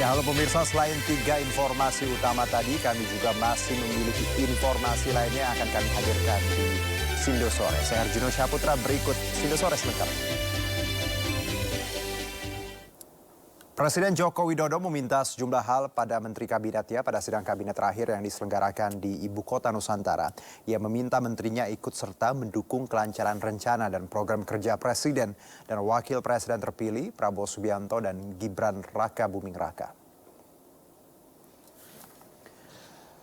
Ya, halo pemirsa, selain 3 informasi utama tadi, kami juga masih memiliki informasi lainnya yang akan kami hadirkan di Sindo Sore. Saya Arjuno Syaputra, berikut Sindo Sore selengkapnya. Presiden Joko Widodo meminta sejumlah hal pada Menteri Kabinetnya pada sidang kabinet terakhir yang diselenggarakan di Ibu Kota Nusantara. Ia meminta menterinya ikut serta mendukung kelancaran rencana dan program kerja Presiden dan Wakil Presiden terpilih Prabowo Subianto dan Gibran Rakabuming Raka.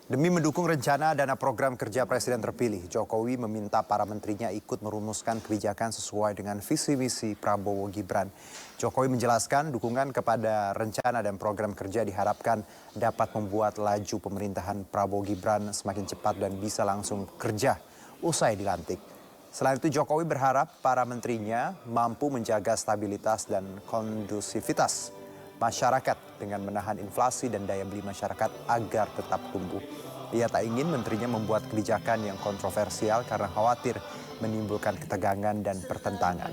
Demi mendukung rencana dan program kerja Presiden terpilih, Jokowi meminta para menterinya ikut merumuskan kebijakan sesuai dengan visi misi Prabowo Gibran. Jokowi menjelaskan dukungan kepada rencana dan program kerja diharapkan dapat membuat laju pemerintahan Prabowo Gibran semakin cepat dan bisa langsung kerja usai dilantik. Selain itu, Jokowi berharap para menterinya mampu menjaga stabilitas dan kondusivitas masyarakat dengan menahan inflasi dan daya beli masyarakat agar tetap tumbuh. Ia tak ingin menterinya membuat kebijakan yang kontroversial karena khawatir menimbulkan ketegangan dan pertentangan.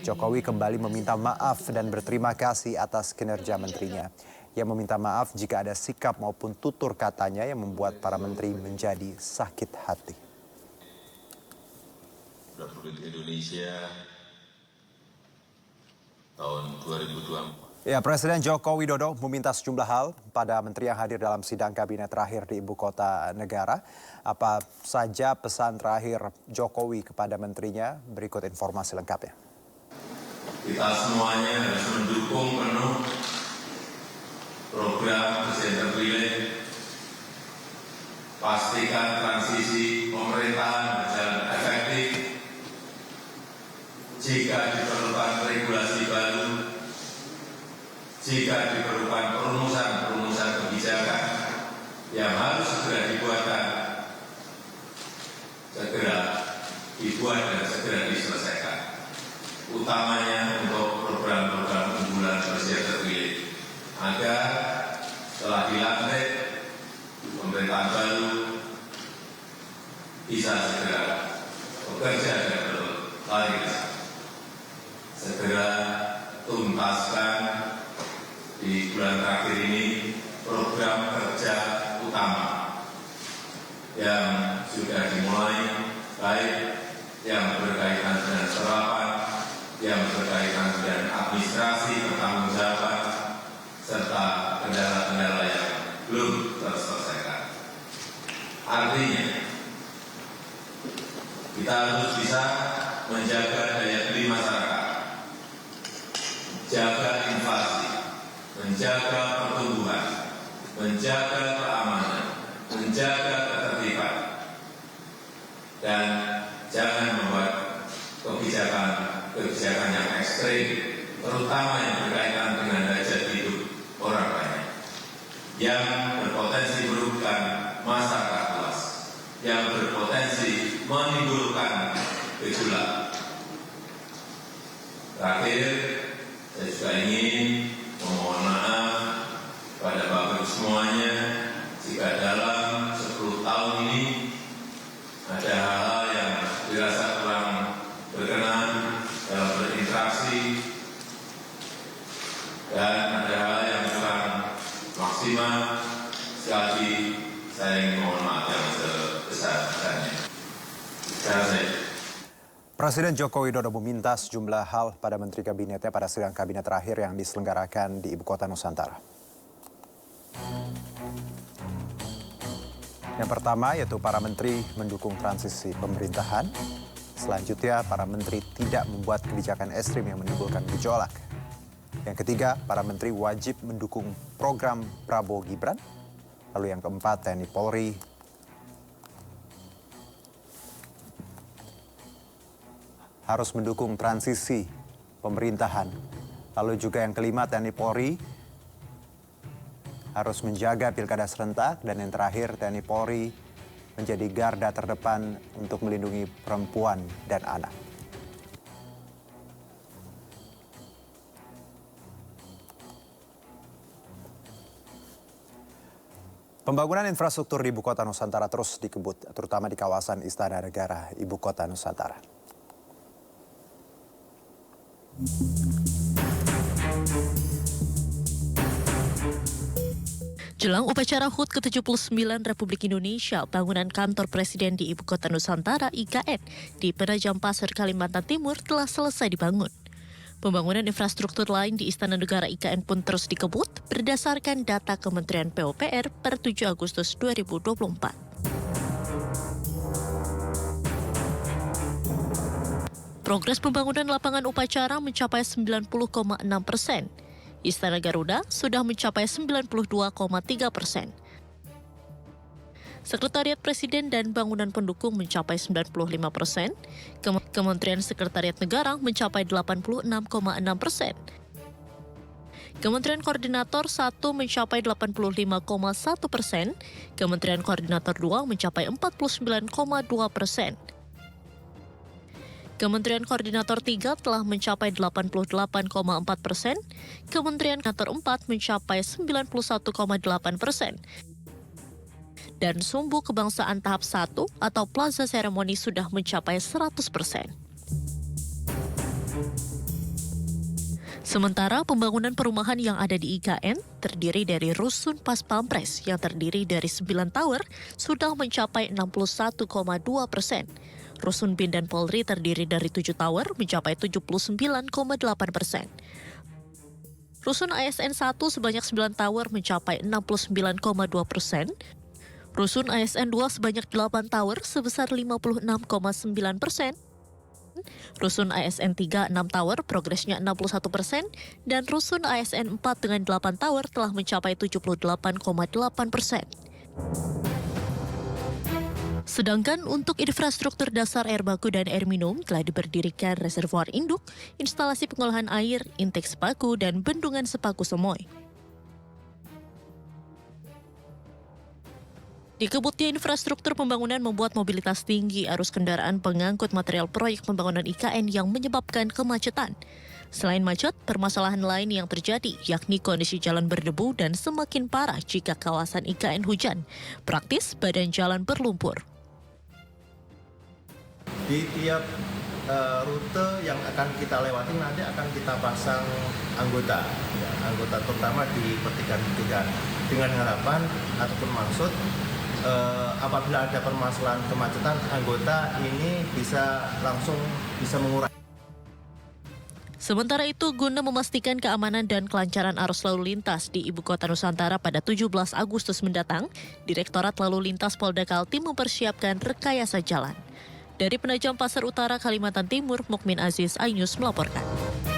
Jokowi kembali meminta maaf dan berterima kasih atas kinerja menterinya. Ia meminta maaf jika ada sikap maupun tutur katanya yang membuat para menteri menjadi sakit hati. Republik Indonesia tahun 2024. Ya, Presiden Joko Widodo meminta sejumlah hal pada menteri yang hadir dalam sidang kabinet terakhir di ibu kota negara. Apa saja pesan terakhir Jokowi kepada menterinya? Berikut informasi lengkapnya. Kita semuanya harus mendukung penuh program Presiden terpilih. Pastikan transisi pemerintahan berjalan efektif. Jika diperlukan regulasi baru, jika diperlukan perumusan kebijakan yang harus segera dibuat dan segera diselesaikan. Utamanya untuk program-program unggulan Presiden terpilih, agar setelah dilantik pemerintahan baru bisa segera bekerja dan berlari ke sana. Segera tuntaskan di bulan terakhir ini program kerja utama yang sudah dimulai, baik yang berkaitan dengan serapan, yang berkaitan dengan administrasi pertanggungjawaban, serta kendala-kendala yang belum terselesaikan. Artinya, kita harus bisa menjaga daya beli masyarakat, jaga inflasi, menjaga pertumbuhan, menjaga keamanan, menjaga ketertiban, dan jangan membuat kebijakan yang ekstrim, terutama yang berkaitan dengan derajat hidup orang banyak, yang berpotensi merugikan masyarakat luas, yang berpotensi menimbulkan gejolak. Terakhir, saya juga ingin memohon maaf pada Bapak semuanya jika dalam 10 tahun ini ada hal-hal yang dirasa kurang berkenan dalam berinteraksi dan ada hal yang kurang maksimal. Sekali lagi saya ingin mohon maaf yang sebesar-besarnya. Terima kasih. Presiden Joko Widodo meminta sejumlah hal pada Menteri Kabinetnya pada sidang kabinet terakhir yang diselenggarakan di Ibu Kota Nusantara. Yang pertama yaitu para menteri mendukung transisi pemerintahan. Selanjutnya, para menteri tidak membuat kebijakan ekstrim yang menimbulkan gejolak. Yang ketiga, para menteri wajib mendukung program Prabowo Gibran. Lalu yang keempat, TNI Polri harus mendukung transisi pemerintahan. Lalu juga yang kelima, TNI Polri harus menjaga pilkada serentak. Dan yang terakhir, TNI Polri menjadi garda terdepan untuk melindungi perempuan dan anak. Pembangunan infrastruktur di Ibu Kota Nusantara terus dikebut, terutama di kawasan Istana Negara Ibu Kota Nusantara. Jelang upacara HUT ke-79 Republik Indonesia, bangunan kantor Presiden di Ibu Kota Nusantara (IKN) di Penajam Pasir, Kalimantan Timur telah selesai dibangun. Pembangunan infrastruktur lain di Istana Negara IKN pun terus dikebut berdasarkan data Kementerian PUPR per 7 Agustus 2024. Progres pembangunan lapangan upacara mencapai 90,6%. Istana Garuda sudah mencapai 92,3%. Sekretariat Presiden dan bangunan pendukung mencapai 95%. Kementerian Sekretariat Negara mencapai 86,6%. Kementerian Koordinator 1 mencapai 85,1%. Kementerian Koordinator 2 mencapai 49,2%. Kementerian Koordinator 3 telah mencapai 88,4%, Kementerian Koordinator 4 mencapai 91,8%, dan Sumbu Kebangsaan tahap 1 atau Plaza Seremoni sudah mencapai 100%. Sementara pembangunan perumahan yang ada di IKN terdiri dari Rusun Pas Pampres yang terdiri dari 9 tower sudah mencapai 61,2%. Rusun BIN dan Polri terdiri dari 7 tower mencapai 79,8%. Rusun ASN 1 sebanyak 9 tower mencapai 69,2%. Rusun ASN 2 sebanyak 8 tower sebesar 56,9%. Rusun ASN 3 6 tower progresnya 61%. Dan Rusun ASN 4 dengan 8 tower telah mencapai 78,8%. Sedangkan untuk infrastruktur dasar air baku dan air minum telah diberdirikan reservoir induk, instalasi pengolahan air, intake sepaku, dan bendungan sepaku Semoy. Dikebutnya infrastruktur pembangunan membuat mobilitas tinggi arus kendaraan pengangkut material proyek pembangunan IKN yang menyebabkan kemacetan. Selain macet, permasalahan lain yang terjadi yakni kondisi jalan berdebu dan semakin parah jika kawasan IKN hujan. Praktis, badan jalan berlumpur. Di tiap rute yang akan kita lewati nanti akan kita pasang anggota terutama di pertigaan-pertigaan dengan harapan ataupun maksud apabila ada permasalahan kemacetan, anggota ini langsung bisa mengurangi. Sementara itu, guna memastikan keamanan dan kelancaran arus lalu lintas di Ibu Kota Nusantara pada 17 Agustus mendatang, Direktorat Lalu Lintas Polda Kaltim mempersiapkan rekayasa jalan. Dari Penajam Pasir Utara, Kalimantan Timur, Mukmin Aziz, iNews melaporkan.